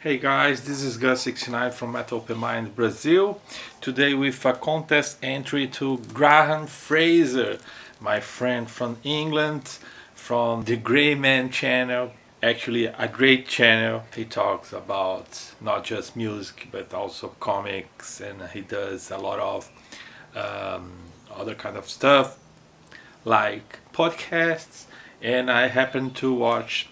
Hey guys, this is Gus69 from Metal Perv Brazil. Today with a contest entry to Graham Fraser, my friend from England, from the Greymen channel. Actually, a great channel. He talks about not just music but also comics, and he does a lot of other kind of stuff like podcasts. And I happened to watch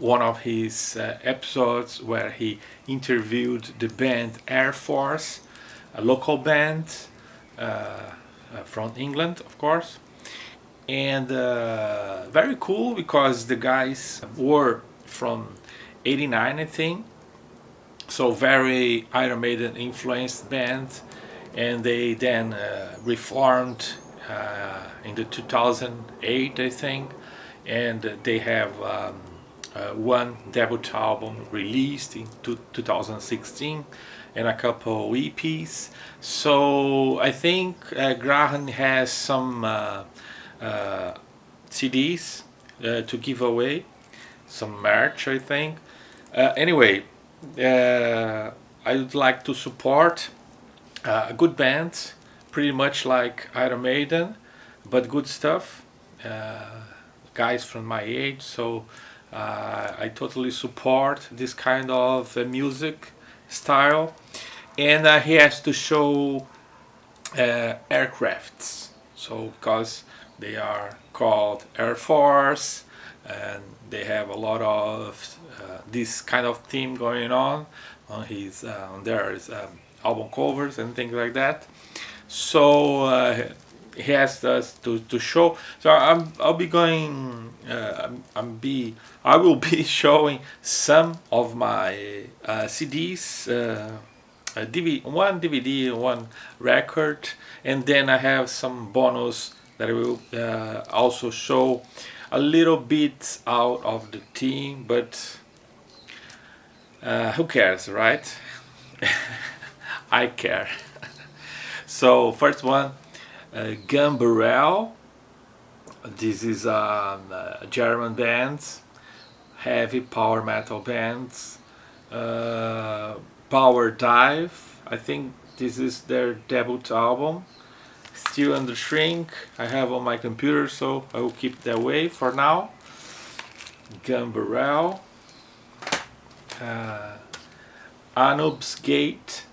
one of his episodes where he interviewed the band AirForce, a local band from England, of course. And very cool because the guys were from '89, I think. So very Iron Maiden influenced band, and they then reformed in the 2008, I think, and they have one debut album released in 2016 and a couple EPs. So I think Graham has some CDs to give away, some merch, I think. Anyway, I would like to support a good band, pretty much like Iron Maiden, but good stuff. Guys from my age, so I totally support this kind of music style. And he has to show aircrafts, so because they are called AirForce and they have a lot of this kind of theme going on his on their album covers and things like that. So he has us to show. So I'll be going. I will be showing some of my CDs, one DVD, one record, and then I have some bonus that I will also show a little bit out of the theme, but who cares, right? I care. So first one. Gambrel. This is a German band, heavy power metal band. Power Dive. I think this is their debut album. Still under shrink. I have on my computer, so I will keep that way for now. Gambrel. Anub's Gate.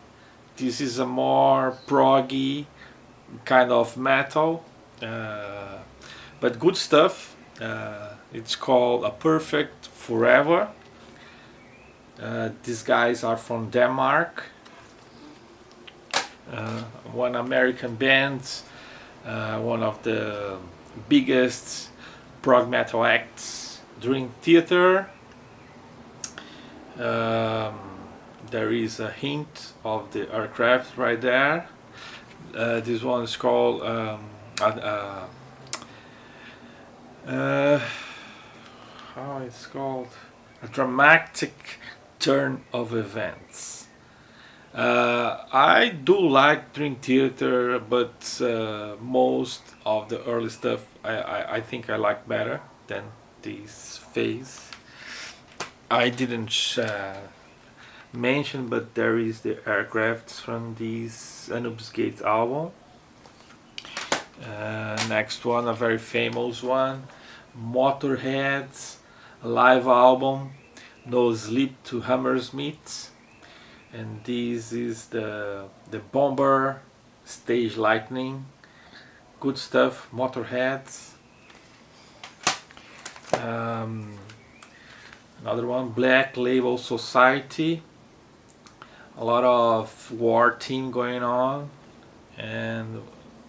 This is a more proggy kind of metal, but good stuff. It's called A Perfect Forever. These guys are from Denmark. One American band, one of the biggest prog metal acts during theater. There is a hint of the aircraft right there. This one is called how it's called, A Dramatic Turn of Events. I do like Dream Theater, but most of the early stuff I think I like better than this phase. I didn't mention, but there is the aircrafts from this Anub's Gate album. Next one, a very famous one, Motorhead's live album, No Sleep to Hammersmith, and this is the Bomber Stage Lightning. Good stuff, Motorhead. Another one, Black Label Society. A lot of war theme going on, and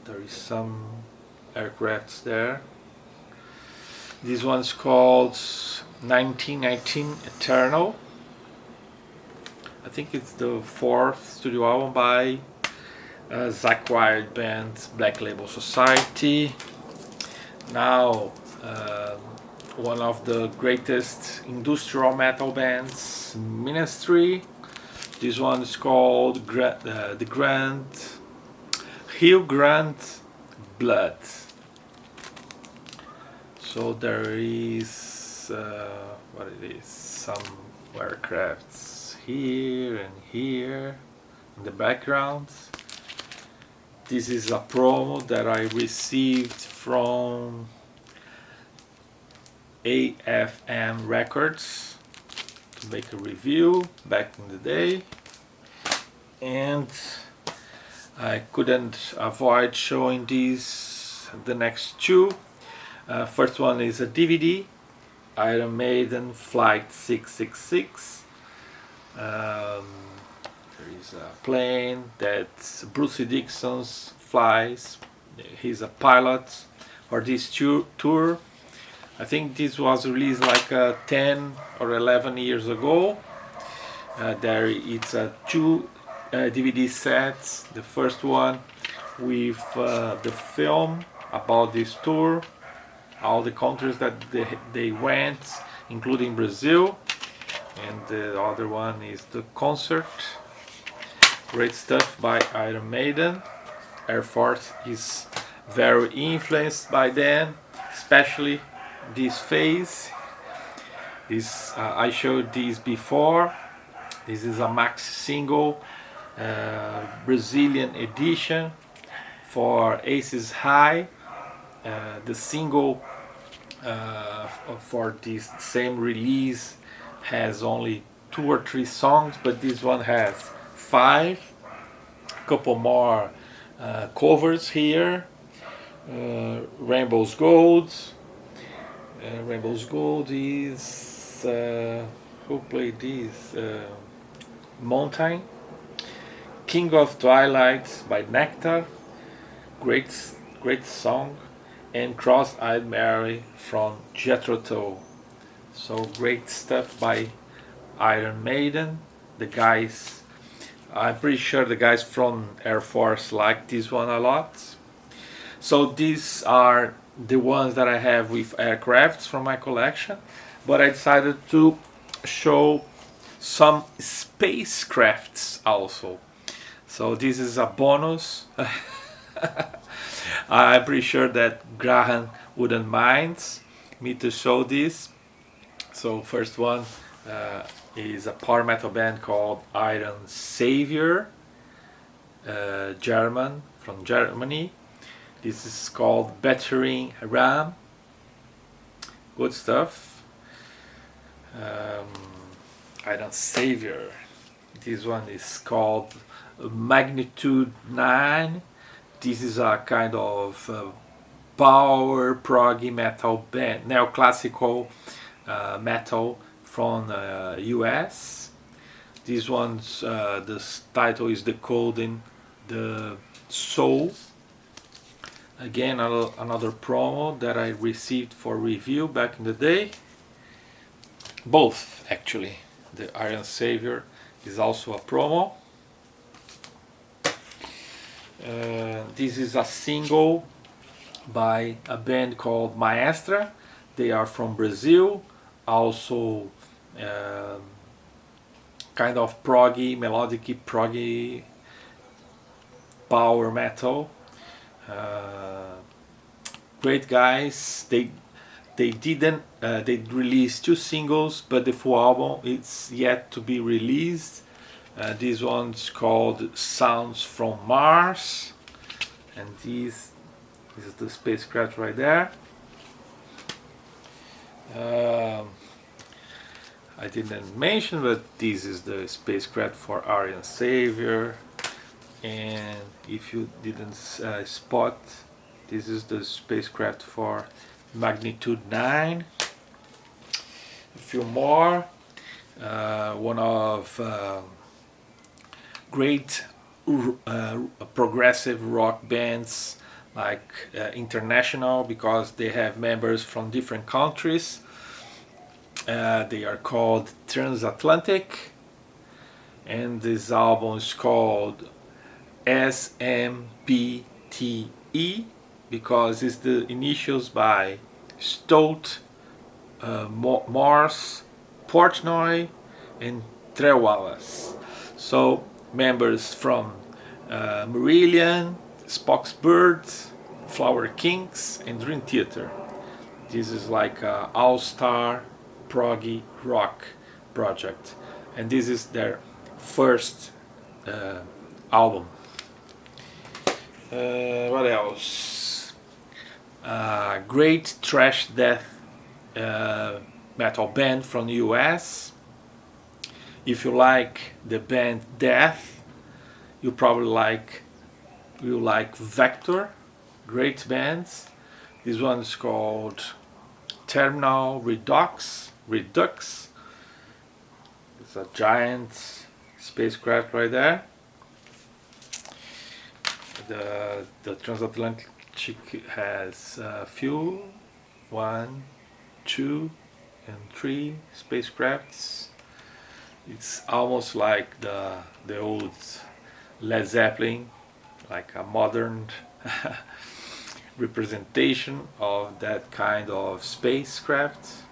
there is some aircrafts there. This one's called 1919 Eternal. I think it's the fourth studio album by Zakk Wylde band, Black Label Society. Now one of the greatest industrial metal bands, Ministry. This one is called the Hugh Grant Blood. So there is what it is, some aircrafts here and here in the background. This is a promo that I received from AFM Records to make a review back in the day, and I couldn't avoid showing these, the next two. First one is a DVD, Iron Maiden Flight 666. There is a plane that Bruce Dickinson flies. He's a pilot for this tour. I think this was released like 10 or 11 years ago. There it's two DVD sets. The first one with the film about this tour, all the countries that they went, including Brazil, and the other one is the concert. Great stuff by Iron Maiden. AirForce is very influenced by them, especially this phase. This I showed this before. This is a max single Brazilian edition for Aces High. The single for this same release has only 2 or 3 songs, but this one has 5. A couple more covers here. Rainbow's Gold. Rainbow's Gold is who played this? Mountain. King of Twilight by Nectar. Great song. And Cross-Eyed Mary from Jethro Tull. So great stuff by Iron Maiden. The guys, I'm pretty sure the guys from AirForce like this one a lot. So these are the ones that I have with aircrafts from my collection, but I decided to show some spacecrafts also. So this is a bonus. I'm pretty sure that Graham wouldn't mind me to show this. So first one is a power metal band called Iron Savior, German, from Germany. This is called Battering Ram. Good stuff. Iron Savior. This one is called Magnitude 9. This is a kind of power proggy metal band, neoclassical metal from US. This one's the title is Decoding the Soul. Again, another promo that I received for review back in the day. Both actually. The Iron Savior is also a promo. This is a single by a band called Astra. They are from Brazil. Also kind of proggy, melodic proggy power metal. Great guys. They released 2 singles, but the full album it's yet to be released. This one's called Sounds from Mars, and this is the spacecraft right there. I didn't mention, but this is the spacecraft for Iron Savior, and if you didn't spot, this is the spacecraft for Magnitude 9. A few more. One of great progressive rock bands like International, because they have members from different countries. They are called Transatlantic, and this album is called SMPTE because it's the initials by Stout, Morse, Portnoy, and Trewallace. So members from Marillion, Spock's Birds, Flower Kings, and Dream Theater. This is like all-star proggy rock project, and this is their first album. What else? Great thrash death metal band from the US. If you like the band Death, you probably like Vector. Great bands. This one is called Terminal Redux. It's a giant spacecraft right there. The Transatlantic has a few, 1, 2, and 3 spacecrafts. It's almost like the old Led Zeppelin, like a modern representation of that kind of spacecraft.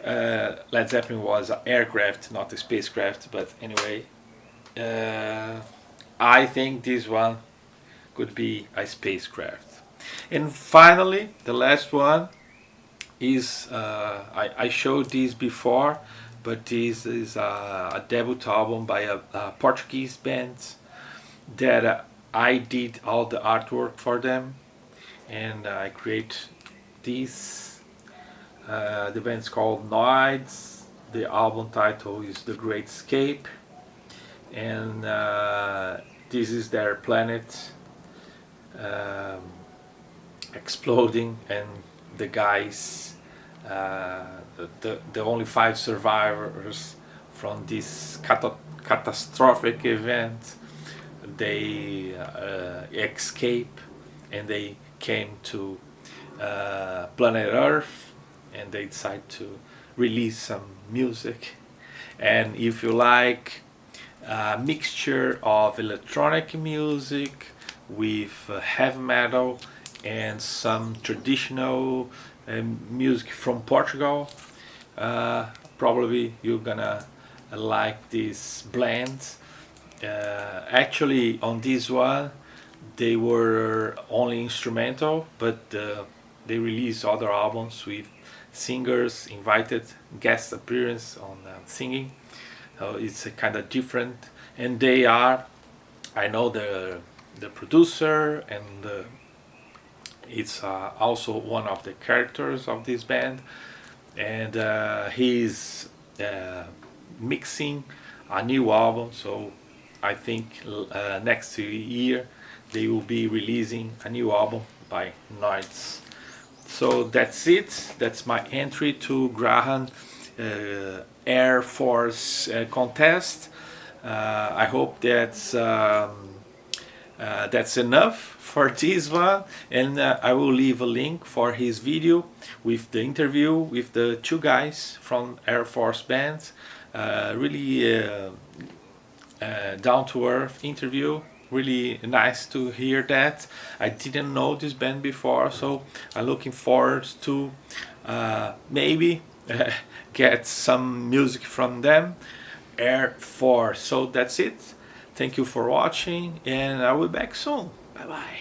Led Zeppelin was an aircraft, not a spacecraft, but anyway, I think this one could be a spacecraft. And finally, the last one is, I showed this before, but this is a debut album by a Portuguese band that I did all the artwork for them, and I create this. The band's called Noids. The album title is The Great Escape, and this is their planet exploding, and the guys, the only 5 survivors from this catastrophic event, they escape, and they came to planet Earth, and they decide to release some music. And if you like a mixture of electronic music with heavy metal and some traditional music from Portugal, probably you're gonna like this blend. Actually, on this one they were only instrumental, but they released other albums with singers, invited guest appearance on singing. It's a kind of different, and they are, I know the producer, and it's also one of the characters of this band, and he's mixing a new album, so I think next year they will be releasing a new album by Noids. So that's it. That's my entry to Graham AirForce contest. I hope that's enough for this one, and I will leave a link for his video with the interview with the 2 guys from AirForce band. Really down to earth interview. Really nice to hear that. I didn't know this band before, so I'm looking forward to maybe get some music from them. AirForce. So that's it. Thank you for watching, and I will be back soon. Bye bye.